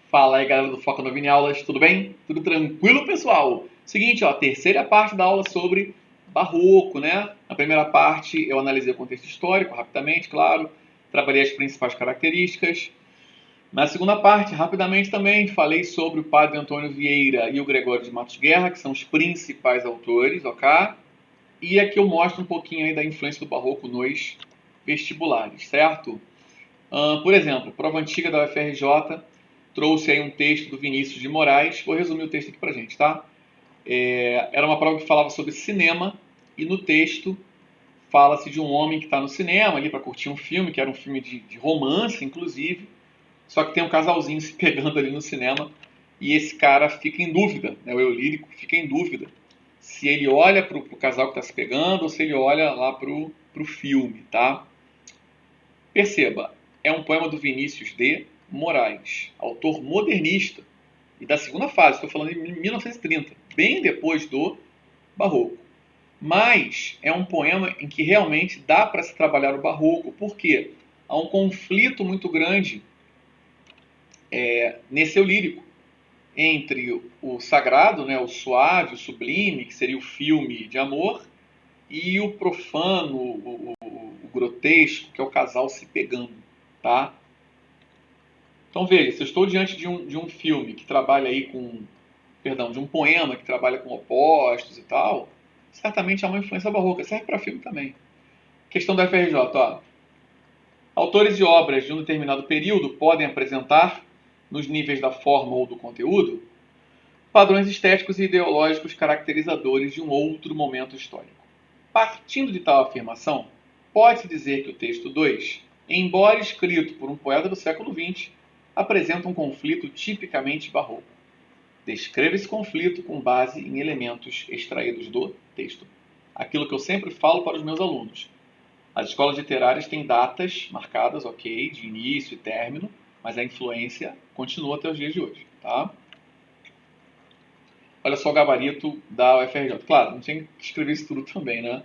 Fala aí, galera do Foca 9 em Aulas, tudo bem? Tudo tranquilo, pessoal? Seguinte, ó, terceira parte da aula sobre barroco, né? Na primeira parte eu analisei o contexto histórico, rapidamente, claro, trabalhei as principais características. Na segunda parte, rapidamente também, falei sobre o Padre Antônio Vieira e o Gregório de Matos Guerra, que são os principais autores, ok? E aqui eu mostro um pouquinho aí da influência do barroco nos vestibulares, certo? Por exemplo, prova antiga da UFRJ trouxe aí um texto do Vinícius de Moraes. Vou resumir o texto aqui pra gente, tá? Era uma prova que falava sobre cinema e no texto fala-se de um homem que está no cinema ali para curtir um filme, que era um filme de romance, inclusive, só que tem um casalzinho se pegando ali no cinema e esse cara fica em dúvida, né? O eu lírico fica em dúvida se ele olha pro casal que está se pegando ou se ele olha lá pro filme, tá? Perceba, é um poema do Vinícius de Moraes, autor modernista e da segunda fase, estou falando de 1930, bem depois do Barroco. Mas é um poema em que realmente dá para se trabalhar o Barroco, porque há um conflito muito grande nesse eu lírico entre o sagrado, né, o suave, o sublime, que seria o filme de amor, e o profano, o grotesco, que é o casal se pegando, tá? Então veja, se eu estou diante de um filme que trabalha aí com, perdão, de um poema que trabalha com opostos e tal, certamente há uma influência barroca. Serve para filme também. Questão da FRJ, ó. Autores de obras de um determinado período podem apresentar, nos níveis da forma ou do conteúdo, padrões estéticos e ideológicos caracterizadores de um outro momento histórico. Partindo de tal afirmação, pode-se dizer que o texto 2, embora escrito por um poeta do século XX, apresenta um conflito tipicamente barroco. Descreva esse conflito com base em elementos extraídos do texto. Aquilo que eu sempre falo para os meus alunos. As escolas literárias têm datas marcadas, ok, de início e término, mas a influência continua até os dias de hoje, tá? Olha só o gabarito da UFRJ. Claro, não tinha que escrever isso tudo também, né?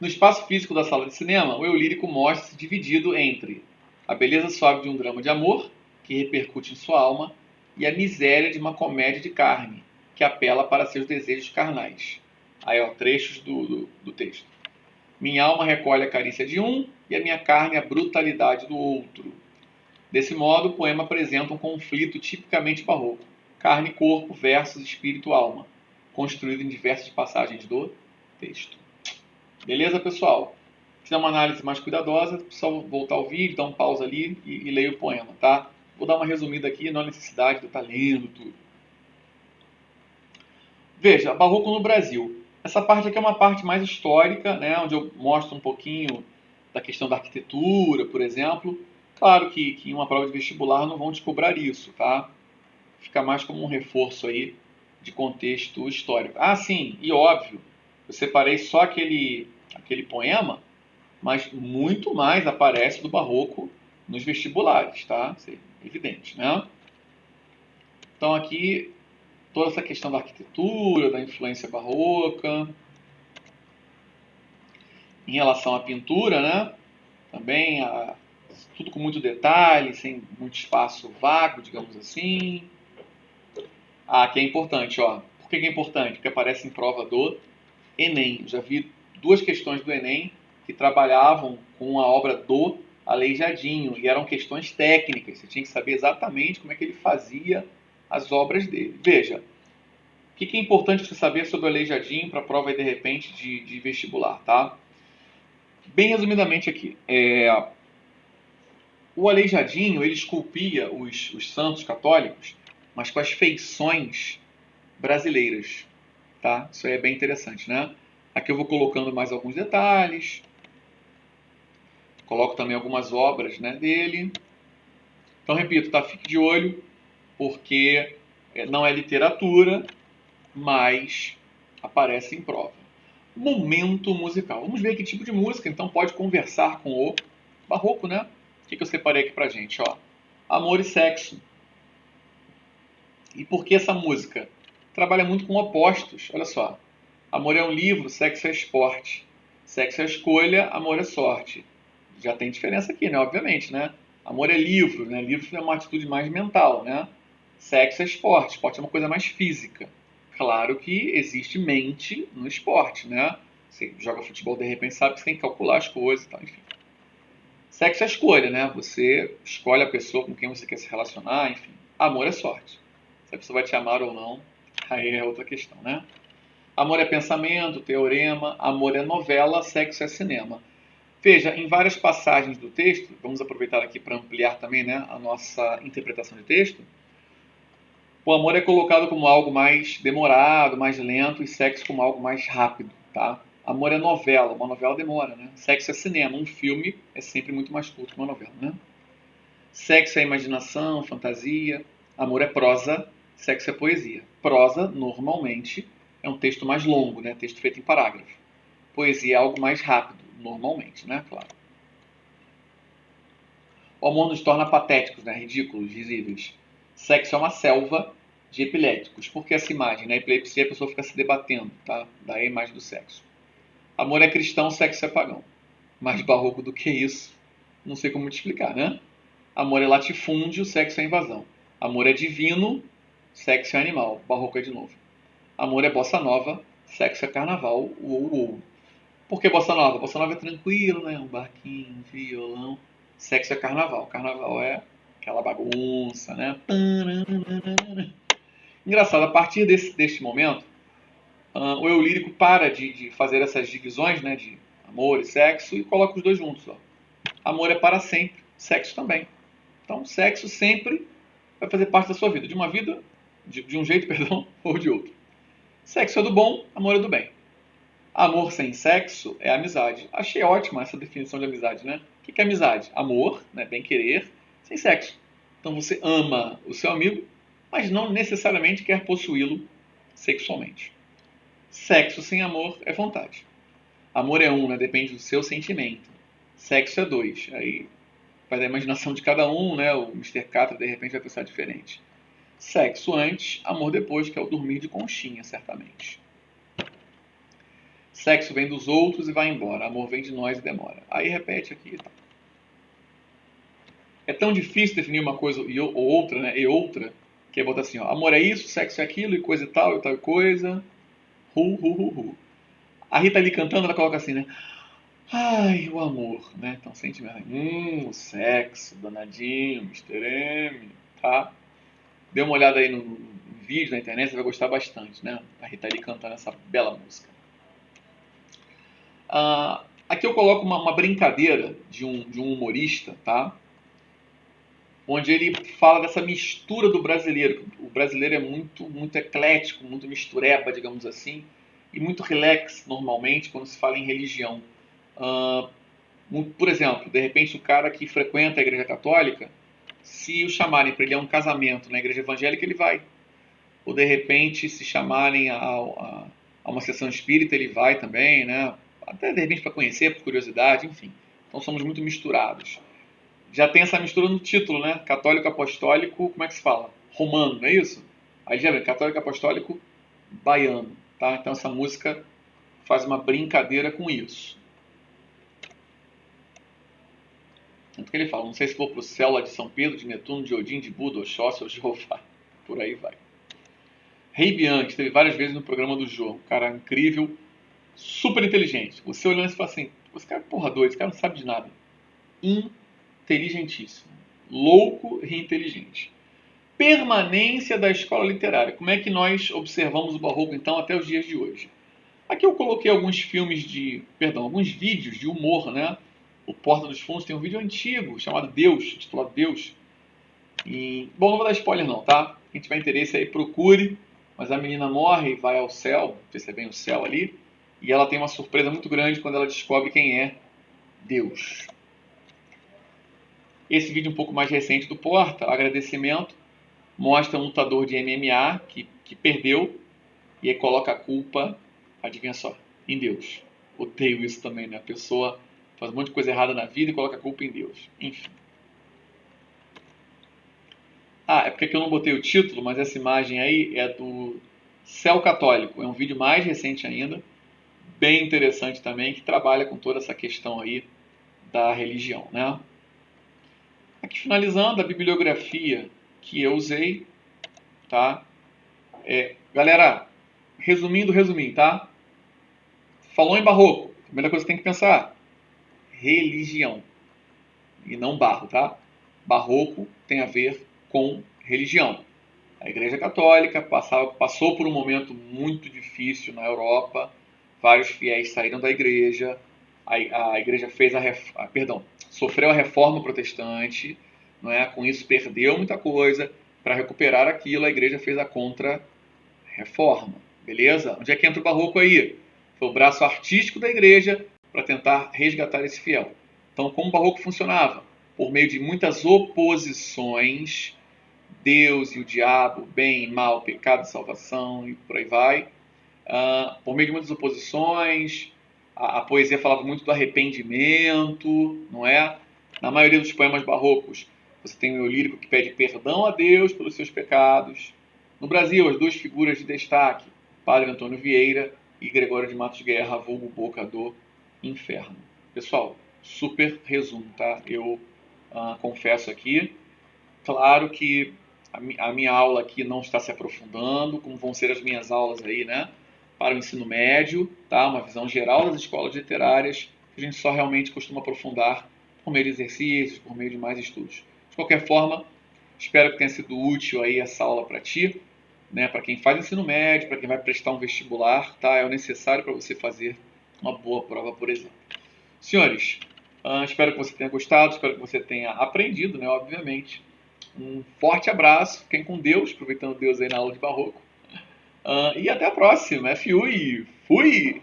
No espaço físico da sala de cinema, o eu lírico mostra-se dividido entre a beleza suave de um drama de amor, que repercute em sua alma, e a miséria de uma comédia de carne, que apela para seus desejos carnais. Aí, ó, trechos do texto. Minha alma recolhe a carícia de um e a minha carne a brutalidade do outro. Desse modo, o poema apresenta um conflito tipicamente barroco: carne e corpo versus espírito e alma, construído em diversas passagens do texto. Beleza, pessoal? Se quiser uma análise mais cuidadosa, é só voltar ao vídeo, dar um pausa ali e ler o poema, tá? Vou dar uma resumida aqui, não há necessidade de eu estar lendo tudo. Veja, Barroco no Brasil. Essa parte aqui é uma parte mais histórica, né, onde eu mostro um pouquinho da questão da arquitetura, por exemplo. Claro que em uma prova de vestibular não vão te cobrar isso, tá? Fica mais como um reforço aí de contexto histórico. Ah, sim, e óbvio, eu separei só aquele poema, mas muito mais aparece do Barroco nos vestibulares, tá? Isso é evidente, né? Então aqui toda essa questão da arquitetura, da influência barroca, em relação à pintura, né? Também tudo com muito detalhe, sem muito espaço vago, digamos assim. Ah, que é importante, ó. Por que é importante? Porque aparece em prova do Enem. Eu já vi duas questões do Enem que trabalhavam com a obra do Aleijadinho e eram questões técnicas. Você tinha que saber exatamente como é que ele fazia as obras dele. Veja, o que é importante você saber sobre o Aleijadinho para a prova, de repente, de vestibular, tá? Bem resumidamente aqui, o Aleijadinho ele esculpia os santos católicos, mas com as feições brasileiras, tá? Isso aí é bem interessante, né? Aqui eu vou colocando mais alguns detalhes, coloco também algumas obras, né, dele. Então, repito, tá? Fique de olho, porque não é literatura, mas aparece em prova. Momento musical. Vamos ver que tipo de música, então, pode conversar com o barroco, né? O que eu separei aqui pra gente, ó? Amor e sexo. E por que essa música? Trabalha muito com opostos, olha só. Amor é um livro, sexo é esporte. Sexo é escolha, amor é sorte. Já tem diferença aqui, né? Obviamente, né? Amor é livro, né? Livro é uma atitude mais mental, né? Sexo é esporte. Esporte é uma coisa mais física. Claro que existe mente no esporte, né? Você joga futebol, de repente sabe que você tem que calcular as coisas e tal, enfim. Sexo é escolha, né? Você escolhe a pessoa com quem você quer se relacionar, enfim. Amor é sorte. Se a pessoa vai te amar ou não, aí é outra questão, né? Amor é pensamento, teorema, amor é novela, sexo é cinema. Veja, em várias passagens do texto, vamos aproveitar aqui para ampliar também, né, a nossa interpretação de texto, o amor é colocado como algo mais demorado, mais lento, e sexo como algo mais rápido, tá? Amor é novela, uma novela demora, né? Sexo é cinema, um filme é sempre muito mais curto que uma novela, né? Sexo é imaginação, fantasia, amor é prosa, sexo é poesia. Prosa, normalmente, é um texto mais longo, né? Texto feito em parágrafo. Poesia é algo mais rápido, normalmente, né? Claro. O amor nos torna patéticos, né? Ridículos, risíveis. Sexo é uma selva de epiléticos. Por que essa imagem? Na epilepsia a pessoa fica se debatendo, tá? Daí a imagem do sexo. Amor é cristão, sexo é pagão. Mais barroco do que isso, não sei como te explicar, né? Amor é latifúndio, sexo é invasão. Amor é divino, sexo é animal. Barroco é de novo. Amor é bossa nova, sexo é carnaval. Uou, uou. Por que bossa nova? Bossa nova é tranquilo, né? Um barquinho, um violão. Sexo é carnaval. Carnaval é aquela bagunça, né? Engraçado, a partir deste momento, o eu lírico para de fazer essas divisões, né? De amor e sexo e coloca os dois juntos. Ó. Amor é para sempre, sexo também. Então, sexo sempre vai fazer parte da sua vida. De uma vida, de um jeito, perdão, ou de outro. Sexo é do bom, amor é do bem. Amor sem sexo é amizade. Achei ótima essa definição de amizade, né? O que é amizade? Amor, né, bem querer, sem sexo. Então você ama o seu amigo, mas não necessariamente quer possuí-lo sexualmente. Sexo sem amor é vontade. Amor é um, né? Depende do seu sentimento. Sexo é dois. Aí vai da imaginação de cada um, né? O Mr. Catra de repente vai pensar diferente. Sexo antes, amor depois, que é o dormir de conchinha, certamente. Sexo vem dos outros e vai embora. Amor vem de nós e demora. Aí repete aqui. É tão difícil definir uma coisa ou outra, né? E outra, que é botar assim, ó. Amor é isso, sexo é aquilo, e coisa e tal coisa. A Rita ali cantando, ela coloca assim, né? Ai, o amor, né? Então sente mesmo. O sexo, danadinho, Mr. M, tá? Dê uma olhada aí no vídeo na internet, você vai gostar bastante, né? A Rita ali cantando essa bela música. Aqui eu coloco uma brincadeira de um humorista, tá? Onde ele fala dessa mistura do brasileiro. O brasileiro é muito eclético, muito mistureba, digamos assim, e muito relax normalmente quando se fala em religião. Por exemplo, de repente o cara que frequenta a igreja católica, se o chamarem para ele a um casamento na igreja evangélica, ele vai. Ou de repente se chamarem a uma sessão espírita, ele vai também, né? Até de repente para conhecer, por curiosidade, enfim. Então somos muito misturados. Já tem essa mistura no título, né? Católico apostólico, como é que se fala? Romano, não é isso? Aí já vem, católico apostólico baiano, tá? Então essa música faz uma brincadeira com isso. Tanto que ele fala, não sei se for pro céu lá de São Pedro, de Netuno, de Odin, de Buda, Oxóssi ou Jeová. Por aí vai. Rei Bianchi, esteve várias vezes no programa do Jô. Um cara incrível, super inteligente. Você olhando e fala assim, esse cara é porra doido, esse cara não sabe de nada. Inteligentíssimo. Louco e inteligente. Permanência da escola literária. Como é que nós observamos o barroco, então, até os dias de hoje? Aqui eu coloquei alguns vídeos de humor, né? O Porta dos Fundos tem um vídeo antigo chamado Deus, titulado Deus. Bom, não vou dar spoiler não, tá? Quem tiver interesse aí, procure. Mas a menina morre e vai ao céu, não sei se é bem o céu ali, e ela tem uma surpresa muito grande quando ela descobre quem é Deus. Esse vídeo um pouco mais recente do Porta, agradecimento, mostra um lutador de MMA que perdeu e aí coloca a culpa, adivinha só, em Deus. Odeio isso também, né? A pessoa faz um monte de coisa errada na vida e coloca a culpa em Deus. Enfim. É porque eu não botei o título, mas essa imagem aí é do Céu Católico. É um vídeo mais recente ainda, bem interessante também, que trabalha com toda essa questão aí da religião, né? Aqui finalizando a bibliografia que eu usei, tá? Galera, resumindo, tá? Falou em barroco, primeira coisa que tem que pensar, religião e não barro, tá? Barroco tem a ver com religião. A Igreja Católica passou por um momento muito difícil na Europa, vários fiéis saíram da Igreja, a Igreja sofreu a Reforma Protestante, não é? Com isso perdeu muita coisa. Para recuperar aquilo, a Igreja fez a Contra-Reforma, beleza? Onde é que entra o Barroco aí? Foi o braço artístico da Igreja para tentar resgatar esse fiel. Então, como o Barroco funcionava? Por meio de muitas oposições, Deus e o diabo, bem e mal, pecado e salvação e por aí vai. Por meio de muitas oposições, a poesia falava muito do arrependimento, não é? Na maioria dos poemas barrocos, você tem o lírico que pede perdão a Deus pelos seus pecados. No Brasil, as duas figuras de destaque, Padre Antônio Vieira e Gregório de Matos Guerra, vulgo Boca do Inferno. Pessoal, super resumo, tá? Eu confesso aqui, claro que a minha aula aqui não está se aprofundando, como vão ser as minhas aulas aí, né? Para o ensino médio, tá? Uma visão geral das escolas literárias, que a gente só realmente costuma aprofundar por meio de exercícios, por meio de mais estudos. De qualquer forma, espero que tenha sido útil aí essa aula para ti, né? Para quem faz ensino médio, para quem vai prestar um vestibular, tá? É o necessário para você fazer uma boa prova, por exemplo. Senhores, espero que você tenha gostado, espero que você tenha aprendido, né? Obviamente. Um forte abraço, fiquem com Deus, aproveitando Deus aí na aula de barroco. E até a próxima. Fui! Fui!